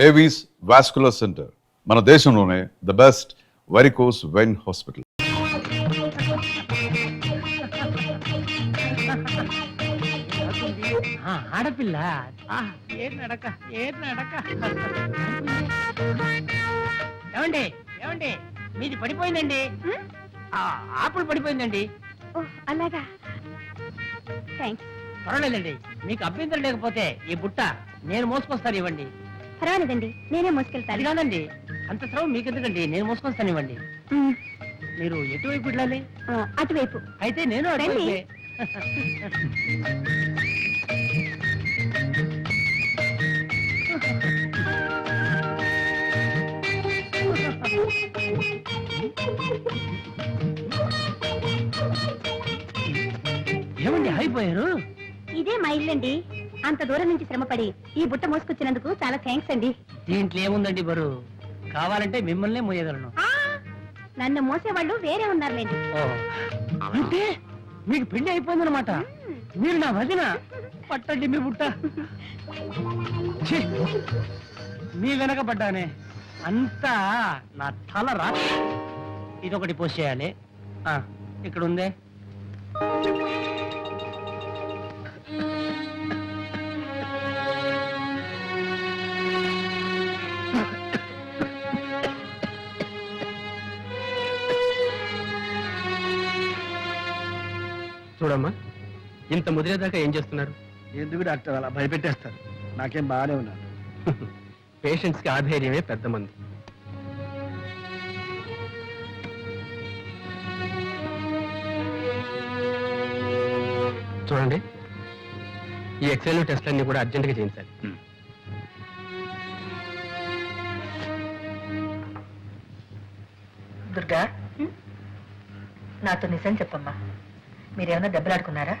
Avis vascular centre, మన దేశంలోనే the best varicose vein hospital. ఆడపిల్ల ఏం నడక ఏమండి ఏమండి మీది పడిపోయిందండి, ఆపులు పడిపోయిందండి. అలాగా, పర్వాలేదండి, మీకు అభ్యంతరం లేకపోతే ఈ బుట్ట నేను మోసుకొస్తాను, ఇవ్వండి. పర్వాలేదండి, నేనే మోసుకెళ్తాను. అది కాదండి, అంత శ్రమ మీకు ఎందుకండి, నేను మోసుకొస్తాను, ఇవ్వండి. మీరు ఎటువైపు వెళ్ళాలి? అటువైపు. అయితే నేను అటువైపే. ఏమండి అయిపోయారు? ఇదే మా ఇల్లండి. అంత దూరం నుంచి శ్రమపడి ఈ బుట్ట మోసుకొచ్చినందుకు చాలా థ్యాంక్స్ అండి. దీంట్లో ఏముందండి బరువు, కావాలంటే మిమ్మల్నే మోయగలను. నన్ను మోసేవాళ్ళు వేరే ఉన్నారులేండి. అంటే మీకు పెళ్లి అయిపోయిందనమాట, మీరు నా వదిన. పట్టండి మీ బుట్ట. మీ వెనక పడ్డానే, అంతా నా తల రా. ఇదొకటి పోస్ట్ చేయాలి. ఇక్కడ ఉందే. చూడమ్మా, ఇంత ముదిరేదాకా ఏం చేస్తున్నారు? ఎందుకు డాక్టర్ అలా భయపెట్టేస్తారు? నాకేం బాగానే ఉన్నాను. పేషెంట్స్కి ఆధైర్యమే పెద్ద మంది. చూడండి, ఈ ఎక్స్రేలు టెస్ట్లన్నీ కూడా అర్జెంటుగా చేయించాలి. దుర్గా, నాతో నిజం చెప్పమ్మా, మీరేమన్నా దెబ్బలాడుకున్నారా?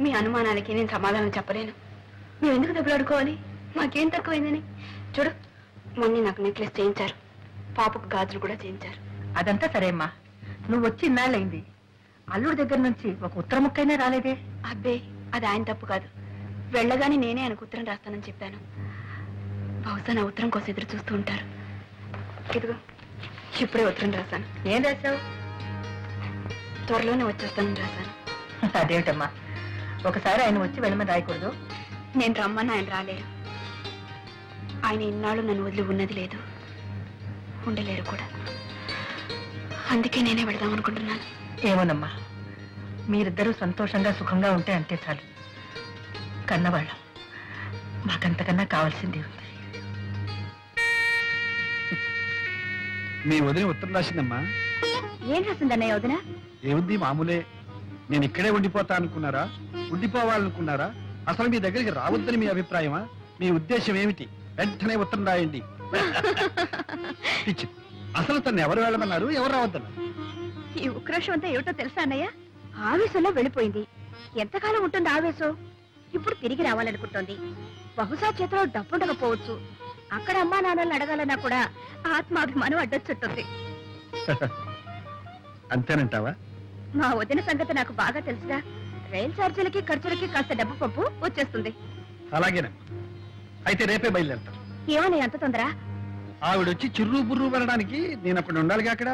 మీ అనుమానాలకి నేను సమాధానం చెప్పలేను. మేము ఎందుకు దెబ్బలాడుకోవాలి? మాకేం తక్కువైందని. చూడు, మొన్న నాకు నెక్లెస్ చేయించారు, పాపకు గాజులు కూడా చేయించారు. అదంతా సరేమ్మా, నువ్వు వచ్చి ఇన్నాళ్ళైంది, అల్లుడి దగ్గర నుంచి ఒక ఉత్తరం ముక్కైనా రాలేదే? అబ్బే, అది ఆయన తప్పు కాదు. వెళ్ళగానే నేనే ఆయనకు ఉత్తరం రాస్తానని చెప్పాను. బహుశా నా ఉత్తరం కోసం ఎదురు చూస్తూ ఉంటారు. ఇదిగో, ఇప్పుడే ఉత్తరం రాశాను. ఏం రాశావు? త్వరలోనే వచ్చేస్తానని రాశాను. అదేమిటమ్మా, ఒకసారి ఆయన వచ్చి వెళ్ళమని రాయకూడదు? నేను రమ్మని ఆయన రాలేరు. ఆయన ఇన్నాళ్ళు నన్ను వదిలి ఉన్నది లేదు, ఉండలేరు కూడా. అందుకే నేనే వెళదాం అనుకుంటున్నాను. ఏమోనమ్మా, మీరిద్దరూ సంతోషంగా సుఖంగా ఉంటే అంతే చాలు. కన్నవాళ్ళం, మాకంతకన్నా కావాల్సింది ఉంది. మీ వదిన ఉత్తరం రాసిందమ్మా. ఏం రాసిందన్నయ్య వదిన? ఏముంది, మామూలే. నేను ఇక్కడే ఉండిపోతా అనుకున్నారా, ఉండిపోవాలనుకున్నారా, అసలు మీ దగ్గరికి రావద్దని మీ అభిప్రాయమా? మీ ఉద్దేశం ఏమిటి? వెంటనే ఉత్తరం రాయండి. అసలు తను ఎవరు వెళ్ళమన్నారు, ఎవరు రావద్దన్నారు? ఈ ఉక్రోషం అంతా ఏమిటో తెలుసా అన్నయ్య? ఆవేశంలో వెళ్ళిపోయింది. ఎంతకాలం ఉంటుంది ఆవేశం? ఇప్పుడు తిరిగి రావాలనుకుంటోంది. బహుశా చేతిలో డబ్బుండకపోవచ్చు. అక్కడ అమ్మా నాన్నల్ని అడగాలన్నా కూడా ఆత్మాభిమానం అడ్డొచ్చుంటుంది. అంతేనంటావా? మా వదిన సంగతి నాకు బాగా తెలుసుగా. రైలు ఛార్జీలకి ఖర్చులకి కాస్త డబ్బు పప్పు వచ్చేస్తుంది. అలాగేనమ్మా, అయితే రేపే బయలుదేరతాను. ఏమని అంత తొందర? ఆవిడొచ్చి చిర్రు బుర్రు పడడానికి నేను అప్పుడు ఉండాలిగా అక్కడ.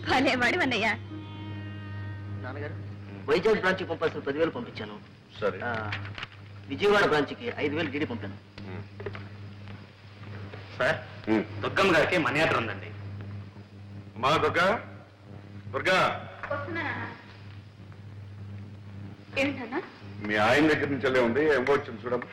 భలేవాడు అన్నయ్య. నాన్నగారు, వైజాగ్ బ్రాంచ్ కి పంపాల్సిన 10,000 పంపించాను. సరే. విజయవాడ బ్రాంచ్ కి 5,000 డీడీ పంపాను. సార్, దుర్గమ్మ గారికి మనీ ఆర్డర్ ఉందండి. మా దుర్గా, దుర్గా, ఏంటన్నా? మీ ఆయన దగ్గర నుంచి వెళ్ళే ఉంది, ఏమో వచ్చింది చూడమ్మా.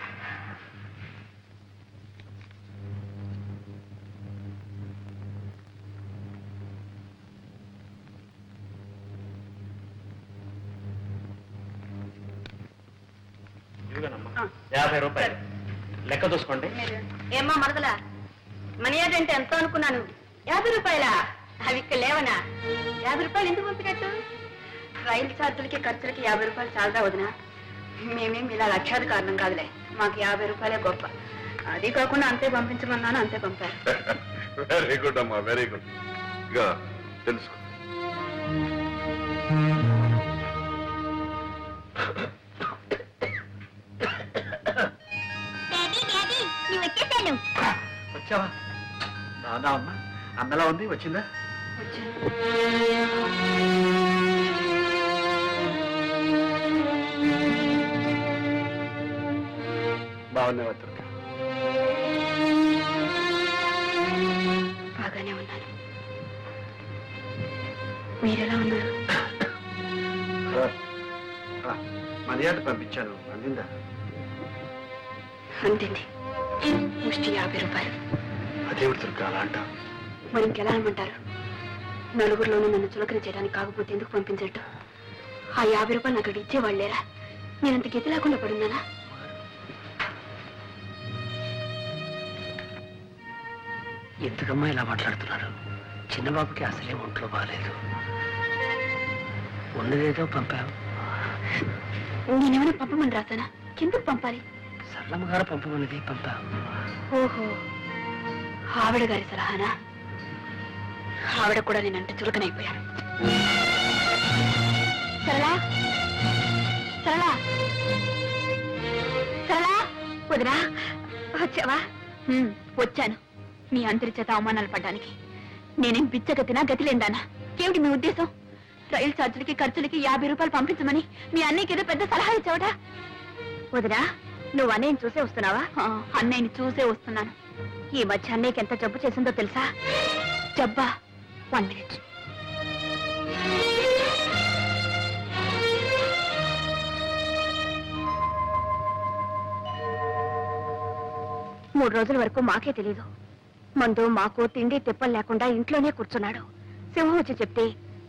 ఇదిగోనమ్మా, 50 రూపాయలు లెక్క చూసుకోండి. ఏమ్మా మరదలా, మనీ ఆర్డర్ అంటే ఎంతో అనుకున్నాను. 50 రూపాయలా? అవి ఇక్కడ లేవనా? 50 రూపాయలు ఎందుకు పంపినట్టు? రైలు ఛార్జీలకి ఖర్చులకి 50 రూపాయలు చాలదా వదినా? మేమేం ఇలా లక్షాది కారణం కాదులే, మాకు 50 రూపాయలే గొప్ప. అది కాకుండా అంతే పంపించమన్నాను, అంతే పంపారు. వెరీ గుడ్ అమ్మా, వెరీ గుడ్. ఇక తెలుసుకో. నువ్వు వచ్చేసాను. వచ్చావా? బాగున్నా అమ్మా. అన్నలా ఉంది, వచ్చిందా? బాగున్నావా దుర్గా? బాగానే ఉన్నాను. మీరెలా ఉన్నారు? మర్యాద పంపించాను, అందిందా? అంతేండి, ముష్టి 50 రూపాయలు. అదేవిడు దుర్గా అలా అంటావు? మరి ఇంకెలా అనమంటారు? నలుగురిలోనూ నన్ను చులకన చేయడానికి కాకపోతే ఎందుకు పంపించట్టు? ఆ 50 రూపాయలు నాకు ఇచ్చేవాళ్ళు లేరా? నేనంత గతి లేకుండా పడున్నానా? ఎందుకమ్మా ఇలా మాట్లాడుతున్నారు? చిన్నబాబుకి అసలే ఒంట్లో బాగాలేదు. ఉన్నదేదో పంపావు. నేనేమైనా పంపమని రాసానా? ఎందుకు పంపాలి? సరళమ్మ గారు పంపమన్నది పంపావు. ఓహో, ఆవిడ గారి సలహానా? ఆవిడ కూడా నేనంటే చులకనైపోయాను. సరళా, సరళా, సరళా, వదినా వచ్చావా? వచ్చాను. మీ అందరి చేత అవమానాలు పడ్డానికి. నేనేం బిచ్చగతినా, గతిలేందానా? ఏమిటి మీ ఉద్దేశం? రైలు ఛార్జీలకి ఖర్చులకి 50 రూపాయలు పంపించమని మీ అన్నయ్యకి ఏదో పెద్ద సలహా ఇచ్చావట. వదినా, నువ్వు అన్నయ్యని చూసే వస్తున్నావా? అన్నయ్యని చూసే వస్తున్నాను. ఈ మధ్య అన్నయ్యకి ఎంత జబ్బు చేసిందో తెలుసా? జబ్బా? 1 మినిట్. మూడు రోజుల వరకు మాకే తెలీదు. మందు మాకు తిండి తిప్పలు లేకుండా ఇంట్లోనే కూర్చున్నాడు. సింహం వచ్చి చెప్తే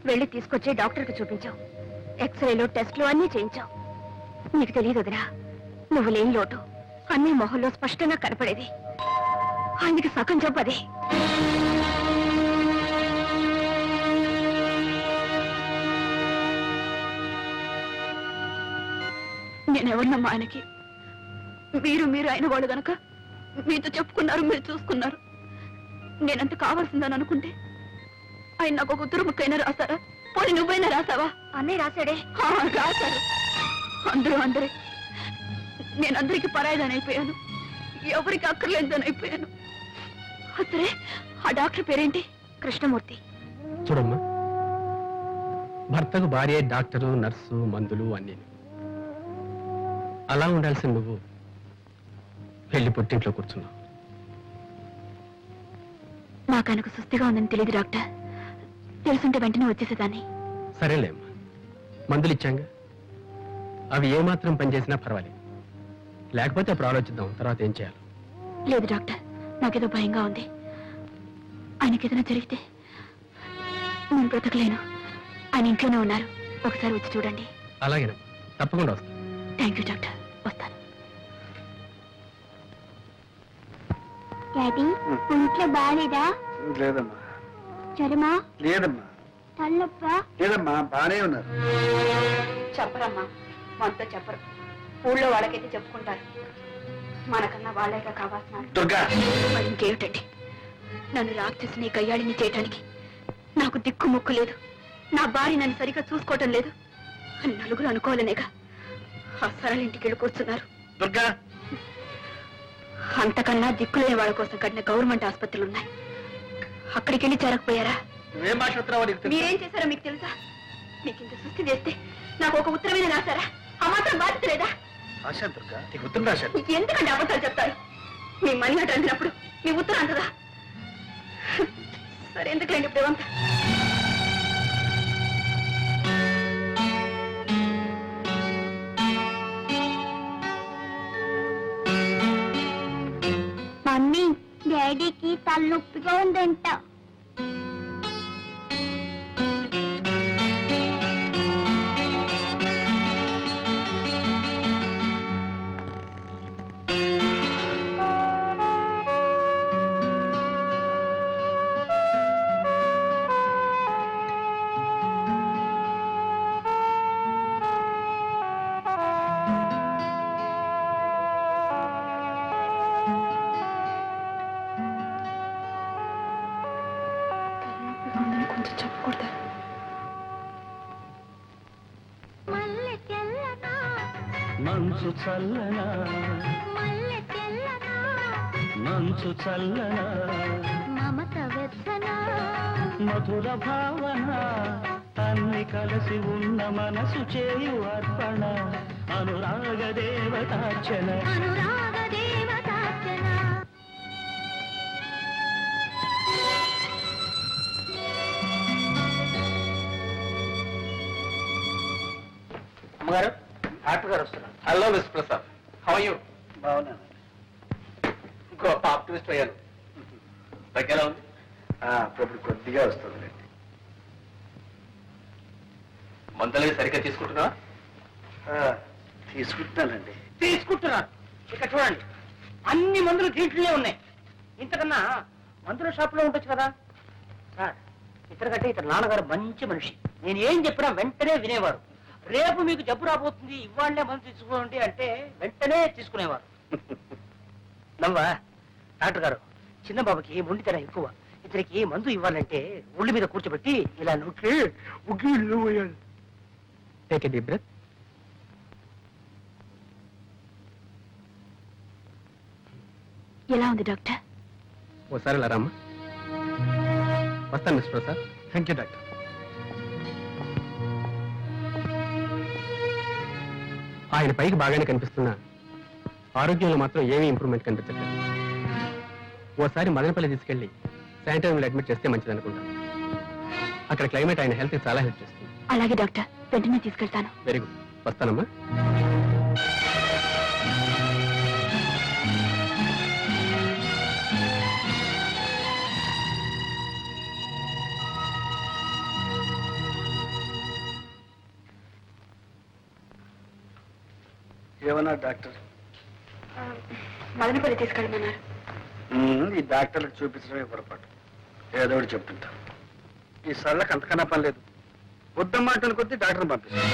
వెళ్ళి తీసుకొచ్చి డాక్టర్కి చూపించావు. ఎక్స్రేలు టెస్టులు అన్నీ చేయించావు. నీకు తెలియదు వదినా, నువ్వు లేని లోటు అన్ని మొహంలో స్పష్టంగా కనపడేది. ఆయనకి సగం జబ్బు అదే. నేనెవరినమ్మా ఆయనకి? మీరు అయిన వాళ్ళు గనక మీతో చెప్పుకున్నారు, మీరు చూసుకున్నారు. నేనంత కావాల్సిందని అనుకుంటే ఆయన నాకు ఒక ఉత్తర ముక్కైనా రాశారా? పోనీ నువ్వైనా రాసావా? అన్నయ్య రాశాడే. రాశారు. అందరే. నేనందరికి పరాయిదానైపోయాను, ఎవరికి అక్కర్లేదని. సరే, ఆ డాక్టర్ పేరేంటి? కృష్ణమూర్తి. చూడమ్మా, భర్తకు భార్య, డాక్టరు, నర్సు, మందులు అన్నీ. అలా ఉండాల్సిన నువ్వు వెళ్ళి పుట్టింట్లో కూర్చున్నావు. నాకు ఆయనకు సుస్థిగా ఉందని తెలియదు డాక్టర్. తెలుసుంటే వెంటనే వచ్చేసేదాన్ని. సరేలేమ్మా, మందులు ఇచ్చాంగా, అవి ఏమాత్రం పనిచేసినా పర్వాలేదు. లేకపోతే అప్పుడు ఆలోచిద్దాం, తర్వాత ఏం చేయాలి. లేదు డాక్టర్, నాకేదో భయంగా ఉంది. ఆయనకేదైనా జరిగితే నేను బ్రతకలేను. ఆయన ఇంట్లోనే ఉన్నారు, ఒకసారి వచ్చి చూడండి. అలాగేనమ్మా, తప్పకుండా వస్తాను. థ్యాంక్ యూ డాక్టర్, వస్తాను. డాడీ, ఇంట్లో బాగాలేదా? లేదమ్మా. జ్వరమా? లేదమ్మా. తలనొప్పా? లేదమ్మా, బానే ఉన్నారు. చెప్పరమ్మా, మనతో చెప్పరు. ఊళ్ళో వాళ్ళకైతే చెప్పుకుంటారు. మనకన్నా వాళ్ళేగా కావాల్సిన. దుర్గా, మరి ఇంకేమిటండి? నన్ను రాక్షసిని గయ్యాళిని చేయటానికి నాకు దిక్కు ముక్కు లేదు. నా భార్య నన్ను సరిగా చూసుకోవటం లేదు అని నలుగురు అనుకోవాలనేగా ఆ సరళింటికి వెళ్ళి కూర్చున్నారు. దుర్గా, అంతకన్నా దిక్కులేని వాళ్ళ కోసం కట్టిన గవర్నమెంట్ ఆసుపత్రులు ఉన్నాయి. అక్కడికి వెళ్ళి చేరకపోయారా? నువ్వేం మాట్లాడుతున్నావో నీకు తెలుసా? మీరేం చేశారో మీకు తెలుసా? మీకు ఇంత సృష్టి చేస్తే నాకు ఒక ఉత్తరమైన రాశారా? ఆ మాత్రం బాధ్యత లేదా? ఆశా దుర్గా, నీకు ఉత్తరం రాశాను. ఎందుకంటే అబద్ధాలు చెప్తారు? మీ మనీ అటు అందినప్పుడు మీ ఉత్తరం అంతదా? సరే, ఎందుకండి ఇప్పుడు ఏమంతా? మమ్మీ, డాడీకి తలనొప్పిగా ఉందంట. కొంచెం చెప్పకూడదా? మంచు చల్లనా, మంచు చల్లన మమత వెచ్చన మధుర భావన అన్ని కలిసి ఉన్న మనసు చేయు అర్పణ అనురాగ దేవతార్చన అనురాగ దేవతార్చన. అమ్మగారు డాక్టర్ గారు వస్తున్నారు. Hello miss Prasad, how you? బాగున్నాను. గొప్ప ఆప్టిమిస్ట్ అయ్యాను. దగ్గర ఉంది. అప్పుడు కొద్దిగా వస్తుంది. మందులు సరిగ్గా తీసుకుంటున్నా? తీసుకుంటున్నానండి. తీసుకుంటున్నారు. ఇక్కడ చూడండి, అన్ని మందులు దీంట్లోనే ఉన్నాయి. ఇంతకన్నా మందుల షాప్ లో ఉండొచ్చు కదా సార్. ఇతరకంటే ఇతర నాన్నగారు మంచి మనిషి. నేను ఏం చెప్పినా వెంటనే వినేవారు. రేపు మీకు జబ్బు రాబోతుంది, ఇవాళ్లే మందు తీసుకోండి అంటే వెంటనే తీసుకునేవారు. నవ్వా డాక్టర్ గారు, చిన్న బాబుకి మొండితనం ఎక్కువ. ఇతనికి మందు ఇవ్వాలంటే ఒళ్ళు మీద కూర్చోబెట్టి ఇలా నొక్కి ఉగ్గిళ్ళు పోయాలి. Take a deep breath. ఎలా ఉంది డాక్టర్? ఓసారి ఇలా రామ్మా. వస్తాను miss Prasad. Thank you doctor. ఆయన పైకి బాగానే కనిపిస్తున్నా ఆరోగ్యంలో మాత్రం ఏమీ ఇంప్రూవ్మెంట్ కనిపించట్లేదు. ఓసారి మదనపల్లి తీసుకెళ్లి శానిటోరియంలో అడ్మిట్ చేస్తే మంచిది అనుకుంటాను. అక్కడ క్లైమేట్ ఆయన హెల్త్కి చాలా హెల్ప్ చేస్తుంది. అలాగే డాక్టర్, వెంటనే తీసుకెళ్తాను. Very good. వస్తానమ్మా. ఏమన్నా డాక్టర్? మదనపల్లి తీసుకెళ్ళమన్నారు. ఈ డాక్టర్లకు చూపించడమే పొరపాటు. ఏదో ఒకటి చెప్తుంటా. ఈ సళ్ళకి అంతకన్నా పని లేదు. వద్దమ్మాటలు కొద్దీ డాక్టర్ని పంపిస్తాను.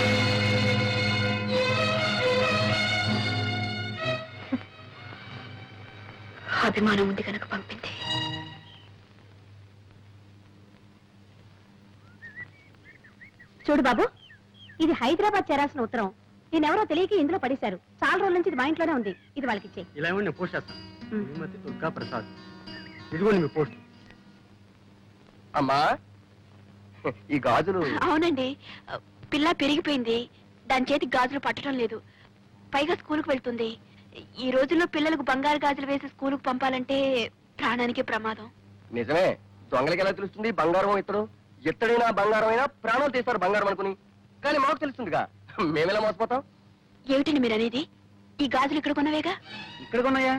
అభిమానం ఉంది కనుక పంపింది. చూడు బాబు, ఇది హైదరాబాద్ చేరాల్సిన ఉత్తరం. నేనెవరో తెలియక ఇందులో పడేశారు. చాలా రోజుల నుంచి ఇది మా ఇంట్లోనే ఉంది. ఇది వాళ్ళకి ఇచ్చే. ఇలా ఇవ్వండి, నేను పోస్ట్ చేస్తాను. శ్రీమతి దుర్గా ప్రసాద్. ఇదిగోండి మీ పోస్ట్. అమ్మా ఈ గాజులు అవునండి, పిల్ల పెరిగిపోయింది. దాని చేతికి గాజులు పట్టడం లేదు. పైగా స్కూలుకు వెళ్తుంది. ఈ రోజుల్లో పిల్లలకు బంగారు గాజులు వేసి స్కూలుకు పంపాలంటే ప్రాణానికి ప్రమాదం. నిజమే. దొంగలకి ఎలా తెలుస్తుంది బంగారం ఇతడు? ఎత్తడైనా బంగారం అయినా ప్రాణాలు తీస్తారు బంగారం అనుకుని. కానీ మాకు తెలుస్తుందిగా, మేమెలా మోసపోతాం? ఏమిటండి మీరు అనేది? ఈ గాజులు ఇక్కడ కొన్నవేగా? ఇక్కడ కొన్నాయా?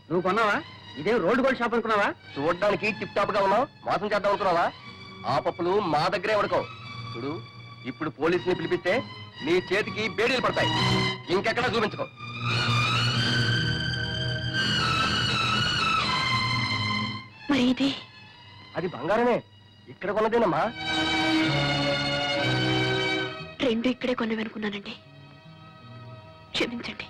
నువ్వు కొన్నావా? ఇదేం రోడ్డు గోల్డ్ షాప్ అనుకున్నావా? చూడడానికి టిప్ టాప్ గా ఉన్నావు, మోసం చేద్దాం అనుకున్నావా? ఆ పప్పులు మా దగ్గరే ఉడకవు. చూడు, ఇప్పుడు పోలీసుని పిలిపిస్తే నీ చేతికి బేడీలు పడతాయి. ఇంకెక్కడా చూపించుకో. మరి ఇది? అది బంగారమే, ఇక్కడ కొన్నదేనమ్మా. రెండు ఇక్కడే కొన్నవనుకున్నానండి, క్షమించండి.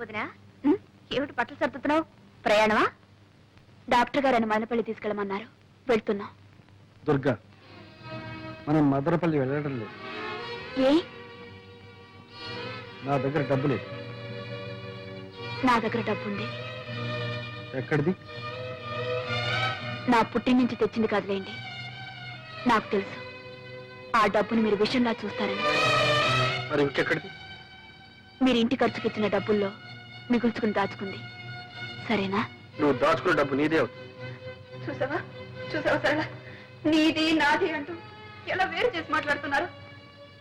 వదినా, ఏమిటి బట్టలు సర్దుతున్నావు? ప్రయాణమా? డాక్టర్ గారు అని మదనపల్లి తీసుకెళ్ళమన్నారు, వెళ్తున్నాం. దుర్గా, మనం మదనపల్లి వెళ్ళడం లేదు. ఏ? నా దగ్గర డబ్బు లేదు. నా దగ్గర డబ్బుంది. ఎక్కడిది? నా పుట్టిన నుంచి తెచ్చింది కాదులేండి. నాకు తెలుసు ఆ డబ్బుని మీరు విషయంలా చూస్తారని. మరి ఇంకెక్కడిది? మీరు ఇంటి ఖర్చుకి ఇచ్చిన డబ్బుల్లో మిగుల్చుకుని దాచుకుంది. సరేనా? నువ్వు దాచుకున్న డబ్బు నీదే అవుతుంది. చూసావా చూసావా సరళ, నీది నాది అంటూ ఎలా వేరు చేసి మాట్లాడుతున్నారు.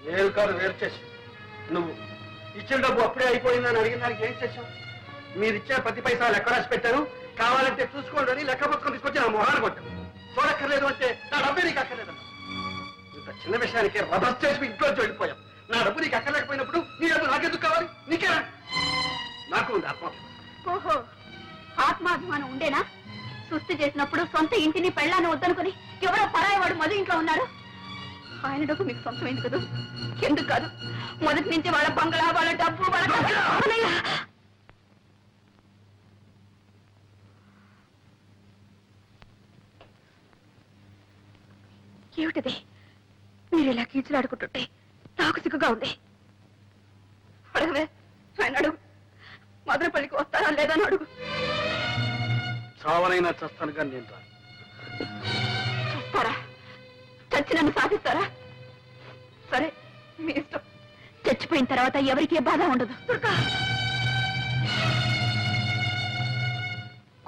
నేను కాదు వేరు చేసి. నువ్వు ఇచ్చిన డబ్బు అప్పుడే అయిపోయిందని అడిగిన దానికి ఏం చేశావు? మీరు ఇచ్చే 10 పైసలు ఎక్కడ రాసి పెట్టారు? కావాలంటే చూసుకోండి అని లెక్క పుస్తకం తీసుకొచ్చి నా మొహాన్ని కొట్టాను. చూడక్కర్లేదు అంటే నా డబ్బే నీకు అక్కర్లేదన్నా. ఇంత చిన్న విషయానికి రభస్ చేసి ఇంట్లో వెళ్ళిపోయాం. నా డబ్బు నీకు అక్కర్లేకపోయినప్పుడు నీ డబ్బు నాకెందుకు కావాలి? నీకే నాకు ఉంది ఆత్మాభిమానం. ఓహో, ఆత్మాభిమానం ఉండేనా? సుస్థి చేసినప్పుడు సొంత ఇంటిని పెళ్ళాన్ని వద్దనుకుని ఎవరో పరాయి వాడు మధు ఇంట్లో ఉన్నారు. ఆయన డబ్బు మీకు సొంతమైంది కదా? ఎందుకు కాదు? మొదటి నుంచి వాళ్ళ బంగళా, వాళ్ళ డబ్బు, వాళ్ళ అన్నయ్య. ఏమిటిది? మీరు ఇలా కీచులాడుకుంటుంటే నాకు సిగ్గుగా ఉంది. అడగవే, ఆయన అడుగు. మదనపల్లికి వస్తారా లేదా అని అడుగు. చావనైనా చస్తాను కానీ నేను రాను. చూస్తారా? చచ్చి నన్ను సాధిస్తారా? సరే, మీ ఇష్టం. చచ్చిపోయిన తర్వాత ఎవరికీ బాధ ఉండదు. దుర్గా,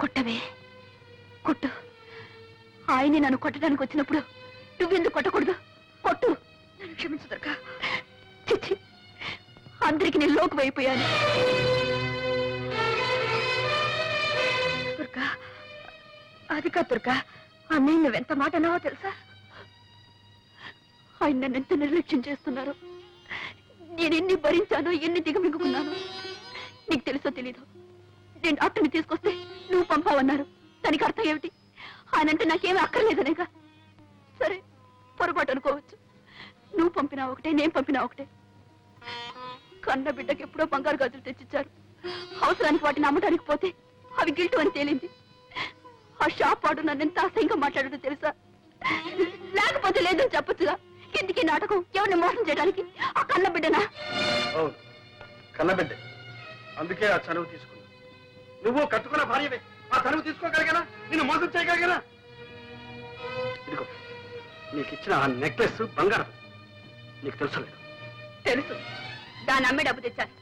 కొట్టవే, కొట్టు. ఆయనే నన్ను కొట్టడానికి వచ్చినప్పుడు నువ్వెందుకు కొట్టకూడదు? కొట్టు. నన్ను క్షమించు దుర్గా. చిచ్చి, అందరికి నేను లోకు అయిపోయాను. దుర్గా, అది కాదు దుర్గా. అన్నయ్య నువ్వెంత మాట అన్నావో తెలుసా? ఆయన నన్ను ఎంత నిర్లక్ష్యం చేస్తున్నారు. నేను ఎన్ని భరించానో, ఎన్ని దిగమింగుకున్నాను. నీకు తెలుసో తెలీదు. నేను డాక్టర్ని తీసుకొస్తే నువ్వు పంపావన్నారు. దానికి అర్థం ఏమిటి? ఆయనంటే నాకేమీ అక్కర్లేదనేగా. సరే, పొరపాటు అనుకోవచ్చు. నువ్వు పంపినా ఒకటే, నేను పంపినా ఒకటే. కన్న బిడ్డకి ఎప్పుడో బంగారు గాజులు తెచ్చిచ్చారు. అవసరానికి వాటిని అమ్మడానికి పోతే అవి గిల్టు అని తేలింది. ఆ షాప్ వాడు నన్ను ఎంత అసహ్యంగా మాట్లాడటో తెలుసా? లేకపోతే లేదని చెప్పొచ్చుగా. ఎందుకీ నాటకం? ఎవరిని మోసం చేయడానికి? ఆ కన్న బిడ్డనా? అవును, కన్నబిడ్డ. అందుకే ఆ చనువు తీసుకున్నా. నువ్వు కట్టుకున్న భార్యవే. ఆ చనువు తీసుకోగలిగానా? నిన్ను మోసం చేయగలిగానా? ఇదిగో, నీకు ఇచ్చిన ఆ నెక్లెస్ బంగారం. నీకు తెలుసలేదు. తెలుసు. దాన్ని అమ్మే డబ్బు తెచ్చాను.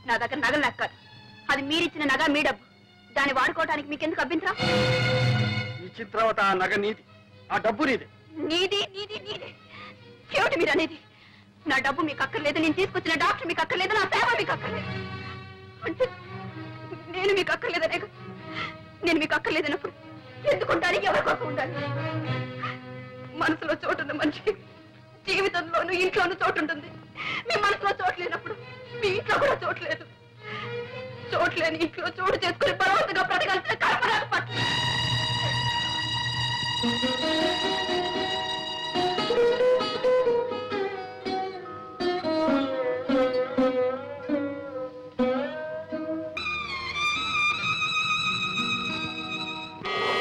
నా దగ్గర నగలు లెక్కారు. అది మీరిచ్చిన నగ, మీ డబ్బు. దాన్ని వాడుకోవడానికి మీకెందుకు అభ్యంతరం? ఇచ్చిన తర్వాత ఆ నగ నీది, ఆ డబ్బు నీది. నీది నీది నీది ఏమిటి మీరు అనేది? నా డబ్బు మీకు అక్కర్లేదు, నేను తీసుకొచ్చిన డాక్టర్ మీకు అక్కర్లేదు, నా సేవ మీకు అక్కర్లేదు అంటే నేను మీకు అక్కర్లేదనే. నేను మీకు అక్కర్లేదన్నప్పుడు ఎందుకుంటాను? ఎవరి కోసం ఉండాలి? మనసులో చోటున్న మనిషికి జీవితంలోనూ ఇంట్లోనూ చోటు ఉంటుంది. మీ మనసులో చోటు లేనప్పుడు మీ ఇంట్లో కూడా చోటు లేదు. చోటు లేని ఇంట్లో చోటు చేసుకుని బలవంతంగా బ్రతకాల్సిన కర్మ